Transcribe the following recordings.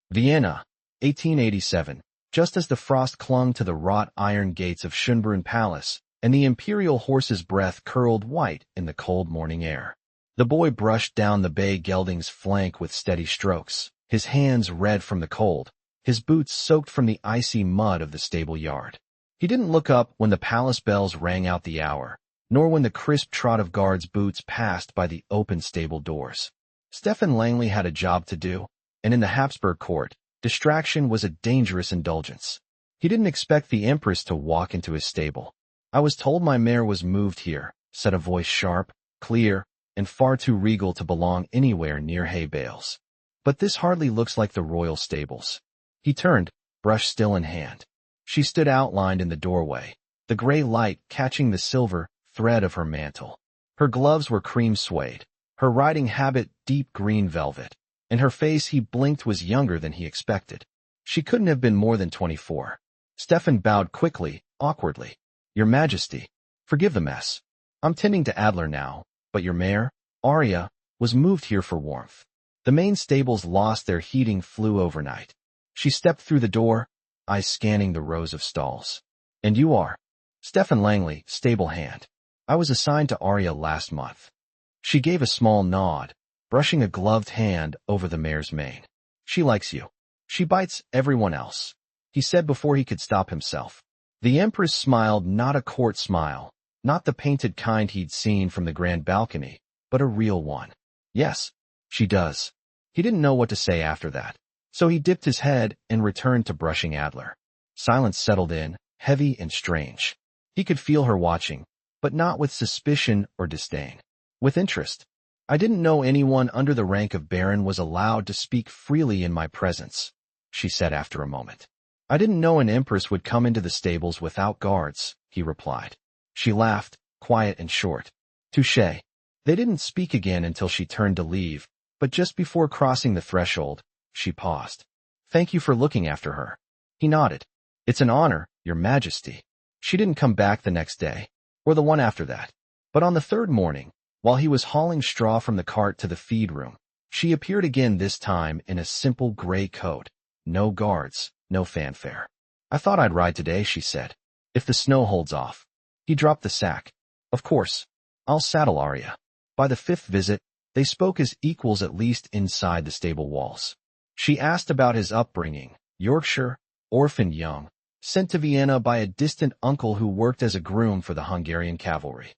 Vienna, 1887. Just as the frost clung to the wrought iron gates of Schönbrunn Palace, and the imperial horse's breath curled white in the cold morning air. The boy brushed down the bay gelding's flank with steady strokes, his hands red from the cold, his boots soaked from the icy mud of the stable yard. He didn't look up when the palace bells rang out the hour, nor when the crisp trot of guards' boots passed by the open stable doors. Stephen Langley had a job to do, and in the Habsburg court, distraction was a dangerous indulgence. He didn't expect the Empress to walk into his stable. "I was told my mare was moved here," said a voice sharp, clear, and far too regal to belong anywhere near hay bales. "But this hardly looks like the royal stables." He turned, brush still in hand. She stood outlined in the doorway, the gray light catching the silver thread of her mantle. Her gloves were cream suede, her riding habit deep green velvet, and her face he blinked was younger than he expected. She couldn't have been more than 24. Stephen bowed quickly, awkwardly. "Your Majesty, forgive the mess. I'm tending to Adler now, but your mare, Arya, was moved here for warmth. The main stables lost their heating flue overnight." She stepped through the door, eyes scanning the rows of stalls. "And you are?" "Stephen Langley, stable hand. I was assigned to Arya last month." She gave a small nod, brushing a gloved hand over the mare's mane. "She likes you. She bites everyone else," he said before he could stop himself. The Empress smiled, not a court smile, not the painted kind he'd seen from the grand balcony, but a real one. "Yes, she does." He didn't know what to say after that, so he dipped his head and returned to brushing Adler. Silence settled in, heavy and strange. He could feel her watching, but not with suspicion or disdain. With interest. "I didn't know anyone under the rank of Baron was allowed to speak freely in my presence," she said after a moment. "I didn't know an Empress would come into the stables without guards," he replied. She laughed, quiet and short. "Touché." They didn't speak again until she turned to leave, but just before crossing the threshold, she paused. "Thank you for looking after her." He nodded. "It's an honor, Your Majesty." She didn't come back the next day, or the one after that. But on the third morning, while he was hauling straw from the cart to the feed room, she appeared again, this time in a simple gray coat. No guards, no fanfare. "I thought I'd ride today," she said, "if the snow holds off." He dropped the sack. "Of course. I'll saddle Arya." By the fifth visit, they spoke as equals, at least inside the stable walls. She asked about his upbringing, Yorkshire, orphaned young, sent to Vienna by a distant uncle who worked as a groom for the Hungarian cavalry.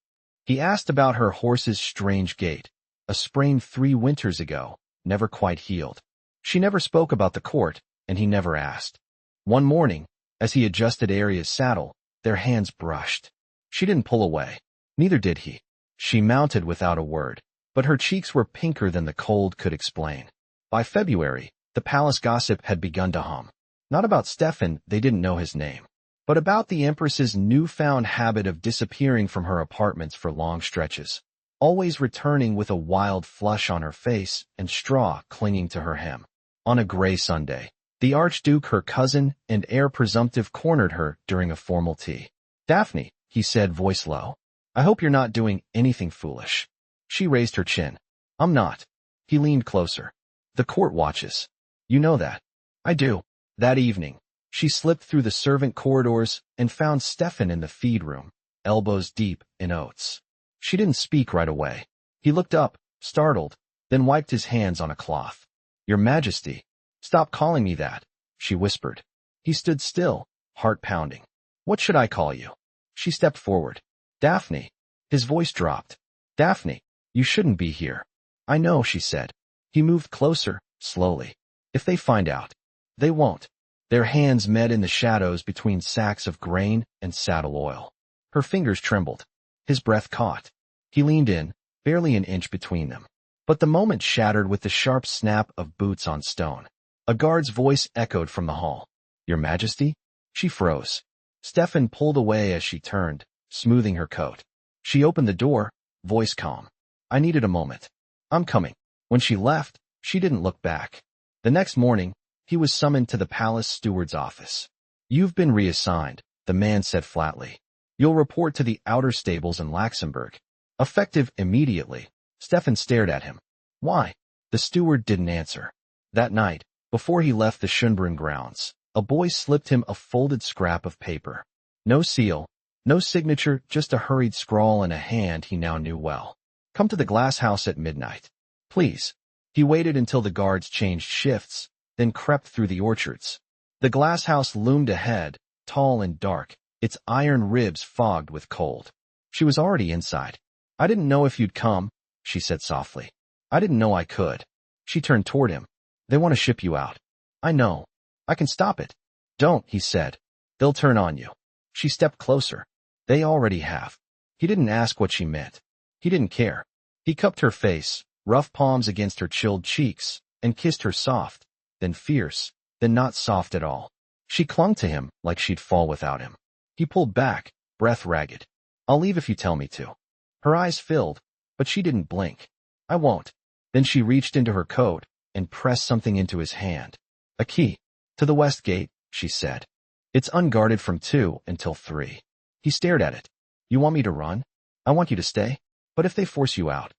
He asked about her horse's strange gait, a sprain 3 winters ago, never quite healed. She never spoke about the court, and he never asked. One morning, as he adjusted Arya's saddle, their hands brushed. She didn't pull away. Neither did he. She mounted without a word, but her cheeks were pinker than the cold could explain. By February, the palace gossip had begun to hum. Not about Stephen, they didn't know his name, but about the Empress's newfound habit of disappearing from her apartments for long stretches, always returning with a wild flush on her face and straw clinging to her hem. On a gray Sunday, the Archduke, her cousin and heir presumptive, cornered her during a formal tea. "Daphne," he said, voice low, "I hope you're not doing anything foolish." She raised her chin. "I'm not." He leaned closer. "The court watches. You know that." "I do." That evening, she slipped through the servant corridors and found Stephen in the feed room, elbows deep in oats. She didn't speak right away. He looked up, startled, then wiped his hands on a cloth. "Your Majesty." "Stop calling me that," she whispered. He stood still, heart pounding. "What should I call you?" She stepped forward. "Daphne." His voice dropped. "Daphne, you shouldn't be here." "I know," she said. He moved closer, slowly. "If they find out." "They won't." Their hands met in the shadows between sacks of grain and saddle oil. Her fingers trembled. His breath caught. He leaned in, barely an inch between them. But the moment shattered with the sharp snap of boots on stone. A guard's voice echoed from the hall. "Your Majesty?" She froze. Stephen pulled away as she turned, smoothing her coat. She opened the door, voice calm. "I needed a moment. I'm coming." When she left, she didn't look back. The next morning, he was summoned to the palace steward's office. "You've been reassigned," the man said flatly. "You'll report to the outer stables in Luxembourg. Effective immediately." Stephen stared at him. "Why?" The steward didn't answer. That night, Before he left the Schönbrunn grounds, a boy slipped him a folded scrap of paper. No seal, no signature, just a hurried scrawl in a hand he now knew well. Come to the glass house at midnight. Please. He waited until the guards changed shifts, then crept through the orchards. The glass house loomed ahead, tall and dark, its iron ribs fogged with cold. She was already inside. I didn't know if you'd come, she said softly. I didn't know I could. She turned toward him. They want to ship you out. I know. I can stop it. Don't, he said. They'll turn on you. She stepped closer. They already have. He didn't ask what she meant. He didn't care. He cupped her face, rough palms against her chilled cheeks, and kissed her soft, then fierce, then not soft at all. She clung to him like she'd fall without him. He pulled back, breath ragged. I'll leave if you tell me to. Her eyes filled, but she didn't blink. I won't. Then she reached into her coat and pressed something into his hand. A key. To the west gate, she said. It's unguarded from 2 until 3. He stared at it. You want me to run? I want you to stay. But if they force you out,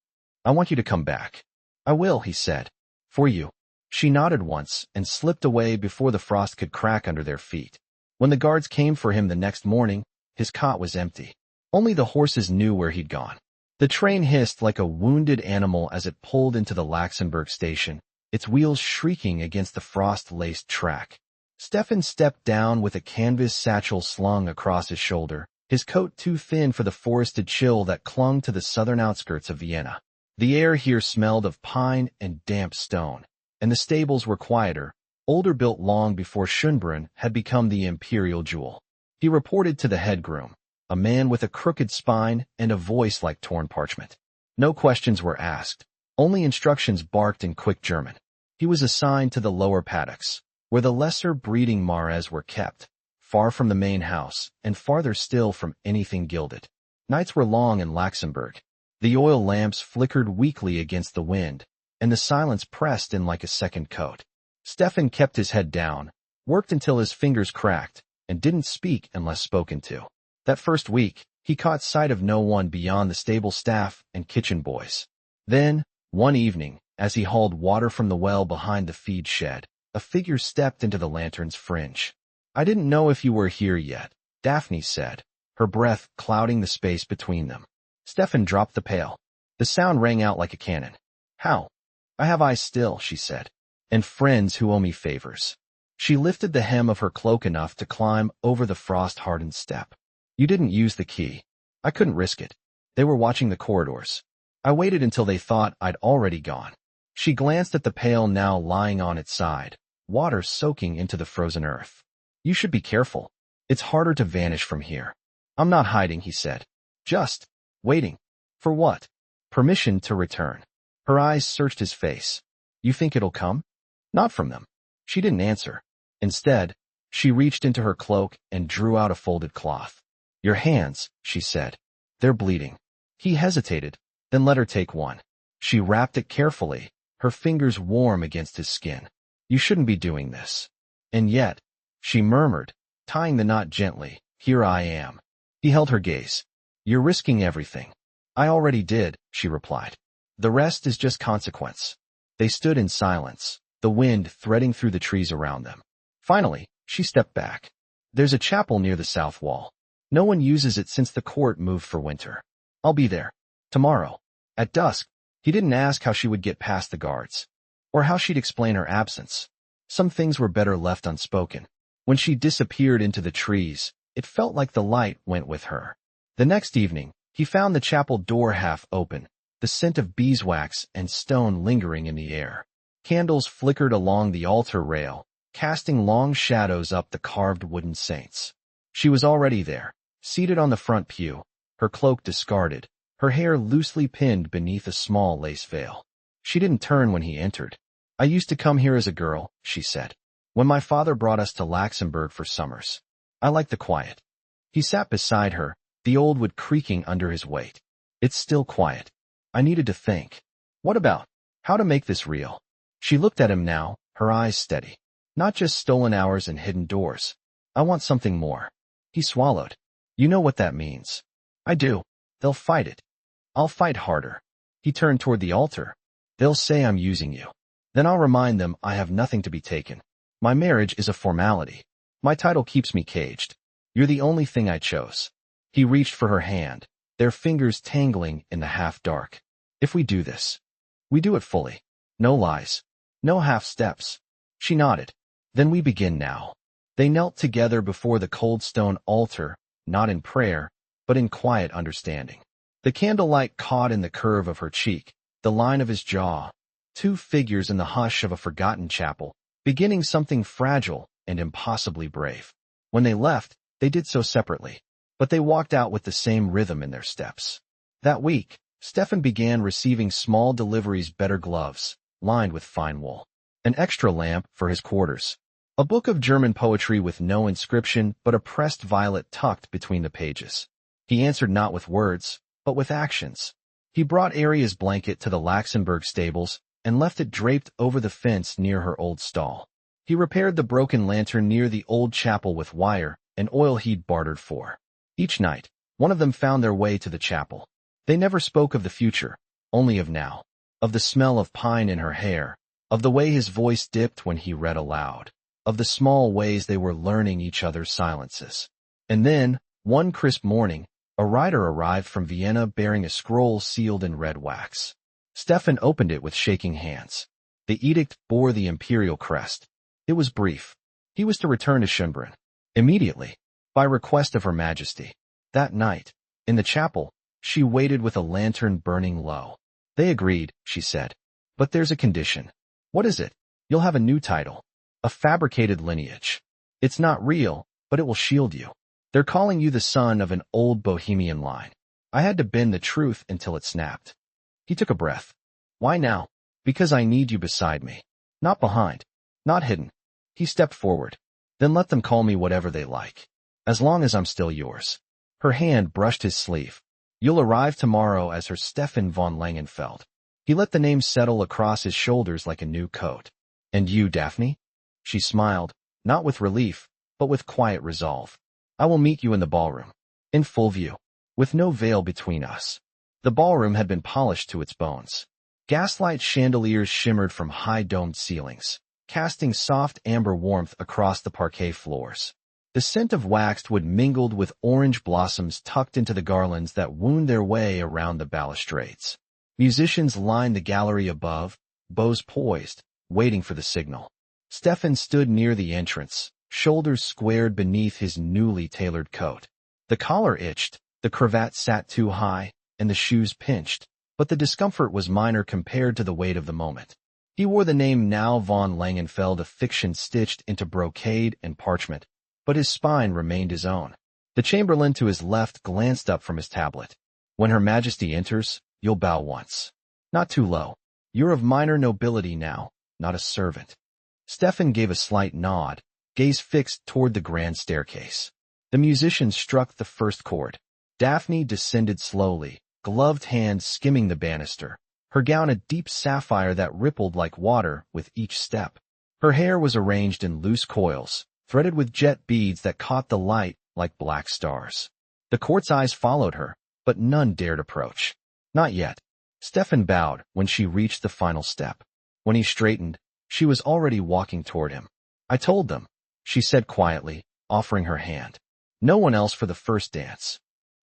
I want you to come back. I will, he said. For you. She nodded once and slipped away before the frost could crack under their feet. When the guards came for him the next morning, his cot was empty. Only the horses knew where he'd gone. The train hissed like a wounded animal as it pulled into the Laxenburg station, its wheels shrieking against the frost-laced track. Stefan stepped down with a canvas satchel slung across his shoulder, his coat too thin for the forested chill that clung to the southern outskirts of Vienna. The air here smelled of pine and damp stone, and the stables were quieter, older, built long before Schönbrunn had become the imperial jewel. He reported to the head groom, a man with a crooked spine and a voice like torn parchment. No questions were asked, only instructions barked in quick German. He was assigned to the lower paddocks, where the lesser breeding mares were kept, far from the main house and farther still from anything gilded. Nights were long in Laxenburg. The oil lamps flickered weakly against the wind, and the silence pressed in like a second coat. Stefan kept his head down, worked until his fingers cracked, and didn't speak unless spoken to. That first week, he caught sight of no one beyond the stable staff and kitchen boys. Then, one evening, as he hauled water from the well behind the feed shed, a figure stepped into the lantern's fringe. I didn't know if you were here yet, Daphne said, her breath clouding the space between them. Stefan dropped the pail. The sound rang out like a cannon. How? I have eyes still, she said, and friends who owe me favors. She lifted the hem of her cloak enough to climb over the frost-hardened step. You didn't use the key. I couldn't risk it. They were watching the corridors. I waited until they thought I'd already gone. She glanced at the pail now lying on its side, water soaking into the frozen earth. You should be careful. It's harder to vanish from here. I'm not hiding, he said. Just waiting. For what? Permission to return. Her eyes searched his face. You think it'll come? Not from them. She didn't answer. Instead, she reached into her cloak and drew out a folded cloth. Your hands, she said. They're bleeding. He hesitated, then let her take one. She wrapped it carefully, her fingers warm against his skin. You shouldn't be doing this. And yet, she murmured, tying the knot gently, here I am. He held her gaze. You're risking everything. I already did, she replied. The rest is just consequence. They stood in silence, the wind threading through the trees around them. Finally, she stepped back. There's a chapel near the south wall. No one uses it since the court moved for winter. I'll be there. Tomorrow. At dusk. He didn't ask how she would get past the guards, or how she'd explain her absence. Some things were better left unspoken. When she disappeared into the trees, it felt like the light went with her. The next evening, he found the chapel door half open, the scent of beeswax and stone lingering in the air. Candles flickered along the altar rail, casting long shadows up the carved wooden saints. She was already there, seated on the front pew, her cloak discarded, her hair loosely pinned beneath a small lace veil. She didn't turn when he entered. I used to come here as a girl, she said, when my father brought us to Laxenburg for summers. I like the quiet. He sat beside her, the old wood creaking under his weight. It's still quiet. I needed to think. What about? How to make this real? She looked at him now, her eyes steady. Not just stolen hours and hidden doors. I want something more. He swallowed. You know what that means. I do. They'll fight it. I'll fight harder. He turned toward the altar. They'll say I'm using you. Then I'll remind them I have nothing to be taken. My marriage is a formality. My title keeps me caged. You're the only thing I chose. He reached for her hand, their fingers tangling in the half-dark. If we do this, we do it fully. No lies. No half-steps. She nodded. Then we begin now. They knelt together before the cold stone altar, not in prayer, but in quiet understanding. The candlelight caught in the curve of her cheek, the line of his jaw. Two figures in the hush of a forgotten chapel, beginning something fragile and impossibly brave. When they left, they did so separately, but they walked out with the same rhythm in their steps. That week, Stefan began receiving small deliveries, better gloves, lined with fine wool, an extra lamp for his quarters, a book of German poetry with no inscription but a pressed violet tucked between the pages. He answered not with words, but with actions. He brought Aria's blanket to the Laxenberg stables and left it draped over the fence near her old stall. He repaired the broken lantern near the old chapel with wire and oil he'd bartered for. Each night, one of them found their way to the chapel. They never spoke of the future, only of now, of the smell of pine in her hair, of the way his voice dipped when he read aloud, of the small ways they were learning each other's silences. And then, one crisp morning, a rider arrived from Vienna bearing a scroll sealed in red wax. Stefan opened it with shaking hands. The edict bore the imperial crest. It was brief. He was to return to Schönbrunn immediately, by request of Her Majesty. That night, in the chapel, she waited with a lantern burning low. They agreed, she said. But there's a condition. What is it? You'll have a new title. A fabricated lineage. It's not real, but it will shield you. They're calling you the son of an old Bohemian line. I had to bend the truth until it snapped. He took a breath. Why now? Because I need you beside me. Not behind. Not hidden. He stepped forward. Then let them call me whatever they like. As long as I'm still yours. Her hand brushed his sleeve. You'll arrive tomorrow as Herr Stefan von Langenfeld. He let the name settle across his shoulders like a new coat. And you, Daphne? She smiled, not with relief, but with quiet resolve. I will meet you in the ballroom. In full view. With no veil between us. The ballroom had been polished to its bones. Gaslight chandeliers shimmered from high-domed ceilings, casting soft amber warmth across the parquet floors. The scent of waxed wood mingled with orange blossoms tucked into the garlands that wound their way around the balustrades. Musicians lined the gallery above, bows poised, waiting for the signal. Stefan stood near the entrance, shoulders squared beneath his newly tailored coat. The collar itched, the cravat sat too high, and the shoes pinched, but the discomfort was minor compared to the weight of the moment. He wore the name now von Langenfeld, a fiction stitched into brocade and parchment, but his spine remained his own. The chamberlain to his left glanced up from his tablet. When Her Majesty enters, you'll bow once. Not too low. You're of minor nobility now, not a servant. Stefan gave a slight nod, gaze fixed toward the grand staircase. The musician struck the first chord. Daphne descended slowly, gloved hands skimming the banister, her gown a deep sapphire that rippled like water with each step. Her hair was arranged in loose coils, threaded with jet beads that caught the light like black stars. The court's eyes followed her, but none dared approach. Not yet. Stefan bowed when she reached the final step. When he straightened, she was already walking toward him. I told them, she said quietly, offering her hand. No one else for the first dance.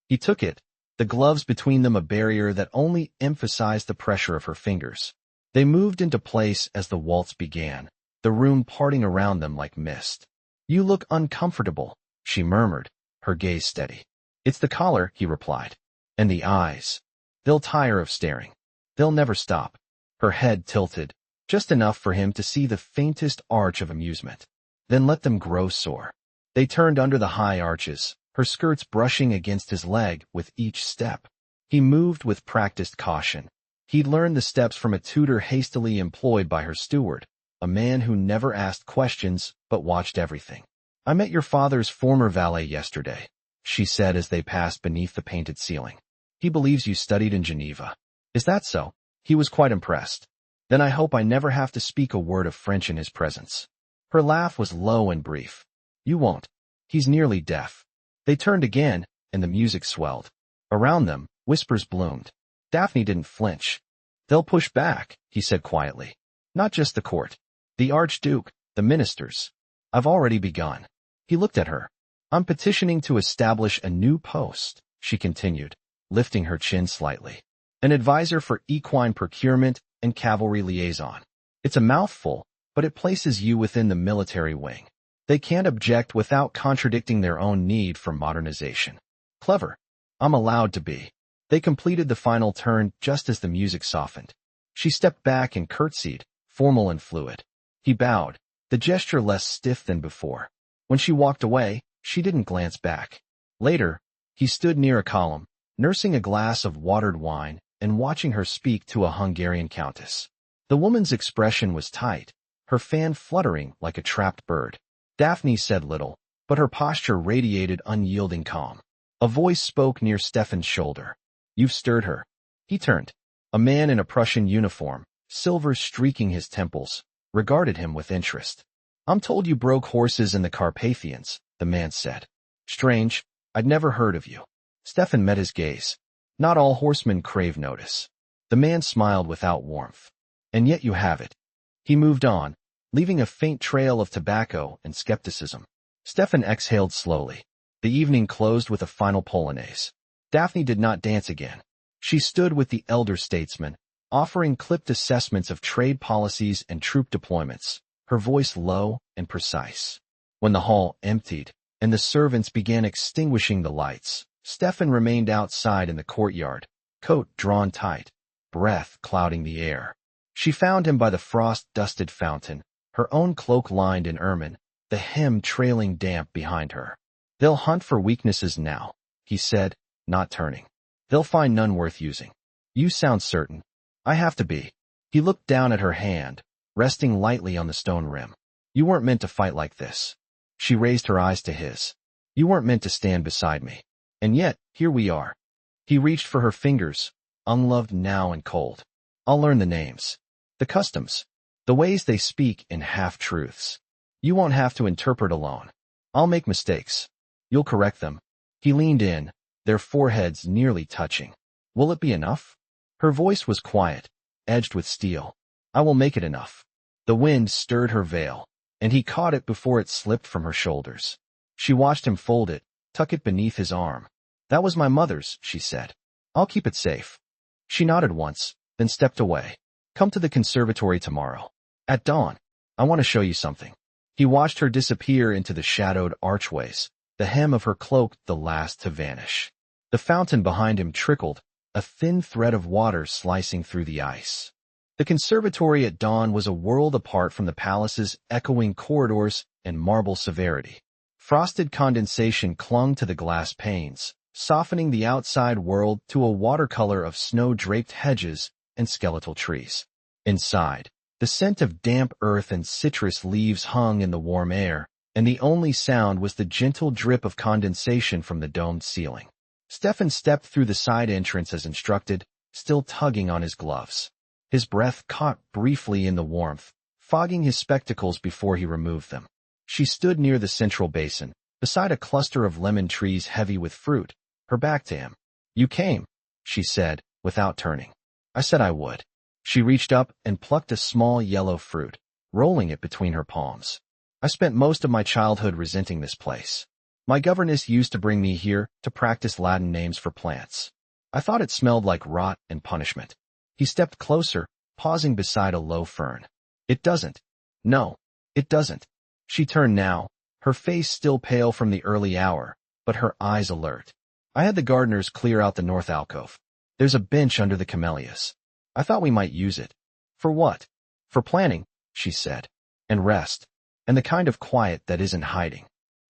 He took it, the gloves between them a barrier that only emphasized the pressure of her fingers. They moved into place as the waltz began, the room parting around them like mist. You look uncomfortable, she murmured, her gaze steady. It's the collar, he replied. And the eyes. They'll tire of staring. They'll never stop. Her head tilted, just enough for him to see the faintest arch of amusement. Then let them grow sore. They turned under the high arches, her skirts brushing against his leg with each step. He moved with practiced caution. He'd learned the steps from a tutor hastily employed by her steward, a man who never asked questions but watched everything. I met your father's former valet yesterday, she said as they passed beneath the painted ceiling. He believes you studied in Geneva. Is that so? He was quite impressed. Then I hope I never have to speak a word of French in his presence. Her laugh was low and brief. You won't. He's nearly deaf. They turned again, and the music swelled. Around them, whispers bloomed. Daphne didn't flinch. They'll push back, he said quietly. Not just the court. The Archduke, the ministers. I've already begun. He looked at her. I'm petitioning to establish a new post, she continued, lifting her chin slightly. An advisor for equine procurement and cavalry liaison. It's a mouthful, but it places you within the military wing. They can't object without contradicting their own need for modernization. Clever. I'm allowed to be. They completed the final turn just as the music softened. She stepped back and curtsied, formal and fluid. He bowed, the gesture less stiff than before. When she walked away, she didn't glance back. Later, he stood near a column, nursing a glass of watered wine and watching her speak to a Hungarian countess. The woman's expression was tight, her fan fluttering like a trapped bird. Daphne said little, but her posture radiated unyielding calm. A voice spoke near Stefan's shoulder. You've stirred her. He turned. A man in a Prussian uniform, silver streaking his temples, regarded him with interest. I'm told you broke horses in the Carpathians, the man said. Strange, I'd never heard of you. Stefan met his gaze. Not all horsemen crave notice. The man smiled without warmth. And yet you have it. He moved on, leaving a faint trail of tobacco and skepticism. Stefan exhaled slowly. The evening closed with a final polonaise. Daphne did not dance again. She stood with the elder statesman, offering clipped assessments of trade policies and troop deployments, her voice low and precise. When the hall emptied, and the servants began extinguishing the lights, Stefan remained outside in the courtyard, coat drawn tight, breath clouding the air. She found him by the frost-dusted fountain, her own cloak lined in ermine, the hem trailing damp behind her. They'll hunt for weaknesses now, he said, not turning. They'll find none worth using. You sound certain. I have to be. He looked down at her hand, resting lightly on the stone rim. You weren't meant to fight like this. She raised her eyes to his. You weren't meant to stand beside me. And yet, here we are. He reached for her fingers, unloved now and cold. I'll learn the names. The customs. The ways they speak in half-truths. You won't have to interpret alone. I'll make mistakes. You'll correct them. He leaned in, their foreheads nearly touching. Will it be enough? Her voice was quiet, edged with steel. I will make it enough. The wind stirred her veil, and he caught it before it slipped from her shoulders. She watched him fold it, tuck it beneath his arm. That was my mother's, she said. I'll keep it safe. She nodded once, then stepped away. Come to the conservatory tomorrow. At dawn. I want to show you something. He watched her disappear into the shadowed archways, the hem of her cloak the last to vanish. The fountain behind him trickled, a thin thread of water slicing through the ice. The conservatory at dawn was a world apart from the palace's echoing corridors and marble severity. Frosted condensation clung to the glass panes, softening the outside world to a watercolor of snow-draped hedges and skeletal trees. Inside, the scent of damp earth and citrus leaves hung in the warm air, and the only sound was the gentle drip of condensation from the domed ceiling. Stefan stepped through the side entrance as instructed, still tugging on his gloves. His breath caught briefly in the warmth, fogging his spectacles before he removed them. She stood near the central basin, beside a cluster of lemon trees heavy with fruit, her back to him. You came, she said, without turning. I said I would. She reached up and plucked a small yellow fruit, rolling it between her palms. I spent most of my childhood resenting this place. My governess used to bring me here to practice Latin names for plants. I thought it smelled like rot and punishment. He stepped closer, pausing beside a low fern. It doesn't. No, it doesn't. She turned now, her face still pale from the early hour, but her eyes alert. I had the gardeners clear out the north alcove. There's a bench under the camellias. I thought we might use it. For what? For planning, she said. And rest. And the kind of quiet that isn't hiding.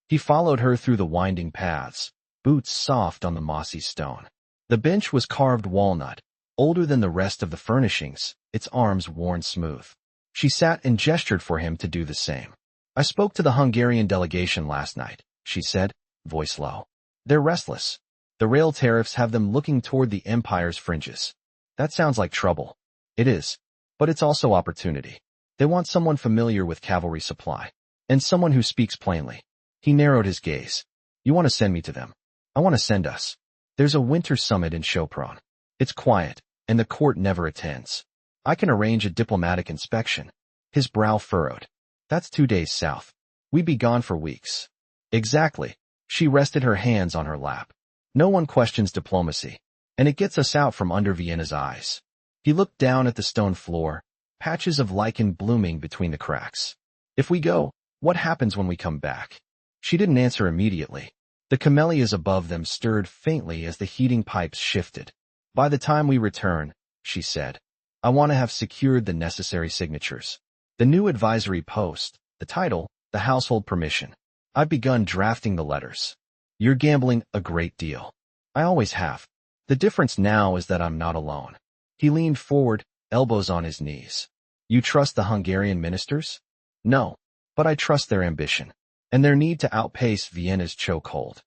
He followed her through the winding paths, boots soft on the mossy stone. The bench was carved walnut, older than the rest of the furnishings, its arms worn smooth. She sat and gestured for him to do the same. I spoke to the Hungarian delegation last night, she said, voice low. They're restless. The rail tariffs have them looking toward the empire's fringes. That sounds like trouble. It is. But it's also opportunity. They want someone familiar with cavalry supply. And someone who speaks plainly. He narrowed his gaze. You want to send me to them. I want to send us. There's a winter summit in Chopron. It's quiet, and the court never attends. I can arrange a diplomatic inspection. His brow furrowed. That's 2 days south. We'd be gone for weeks. Exactly. She rested her hands on her lap. No one questions diplomacy, and it gets us out from under Vienna's eyes. He looked down at the stone floor, patches of lichen blooming between the cracks. If we go, what happens when we come back? She didn't answer immediately. The camellias above them stirred faintly as the heating pipes shifted. By the time we return, she said, I want to have secured the necessary signatures. The new advisory post, the title, the household permission. I've begun drafting the letters. You're gambling a great deal. I always have. The difference now is that I'm not alone. He leaned forward, elbows on his knees. You trust the Hungarian ministers? No, but I trust their ambition, and their need to outpace Vienna's chokehold.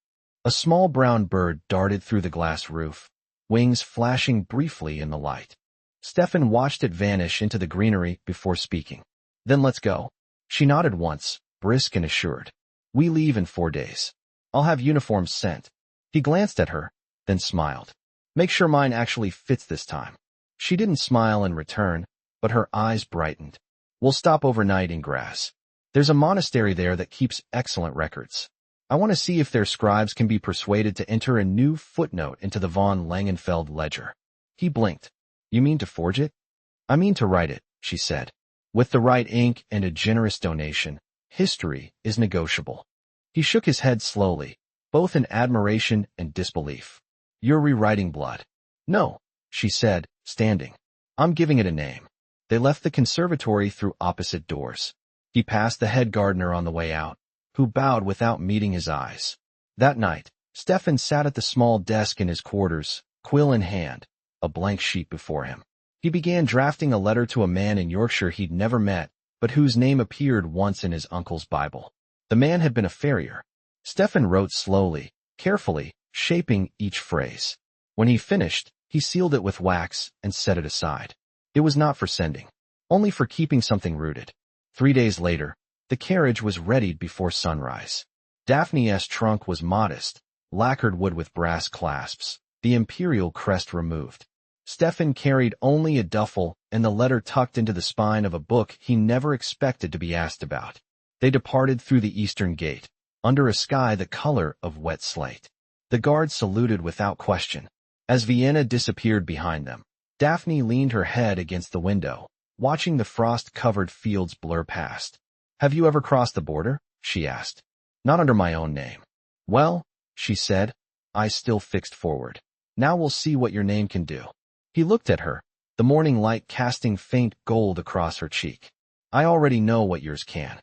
A small brown bird darted through the glass roof, wings flashing briefly in the light. Stefan watched it vanish into the greenery before speaking. Then let's go. She nodded once, brisk and assured. We leave in 4 days. I'll have uniforms sent. He glanced at her, then smiled. Make sure mine actually fits this time. She didn't smile in return, but her eyes brightened. We'll stop overnight in Graz. There's a monastery there that keeps excellent records. I want to see if their scribes can be persuaded to enter a new footnote into the von Langenfeld ledger. He blinked. You mean to forge it? I mean to write it, she said. With the right ink and a generous donation, history is negotiable. He shook his head slowly, both in admiration and disbelief. You're rewriting blood. No, she said, standing. I'm giving it a name. They left the conservatory through opposite doors. He passed the head gardener on the way out, who bowed without meeting his eyes. That night, Stefan sat at the small desk in his quarters, quill in hand, a blank sheet before him. He began drafting a letter to a man in Yorkshire he'd never met, but whose name appeared once in his uncle's Bible. The man had been a farrier. Stefan wrote slowly, carefully, shaping each phrase. When he finished, he sealed it with wax and set it aside. It was not for sending, only for keeping something rooted. 3 days later, the carriage was readied before sunrise. Daphne's trunk was modest, lacquered wood with brass clasps, the imperial crest removed. Stefan carried only a duffel and the letter tucked into the spine of a book he never expected to be asked about. They departed through the eastern gate, under a sky the color of wet slate. The guard saluted without question. As Vienna disappeared behind them, Daphne leaned her head against the window, watching the frost-covered fields blur past. Have you ever crossed the border? She asked. Not under my own name. Well, she said, eyes still fixed forward. Now we'll see what your name can do. He looked at her, the morning light casting faint gold across her cheek. I already know what yours can.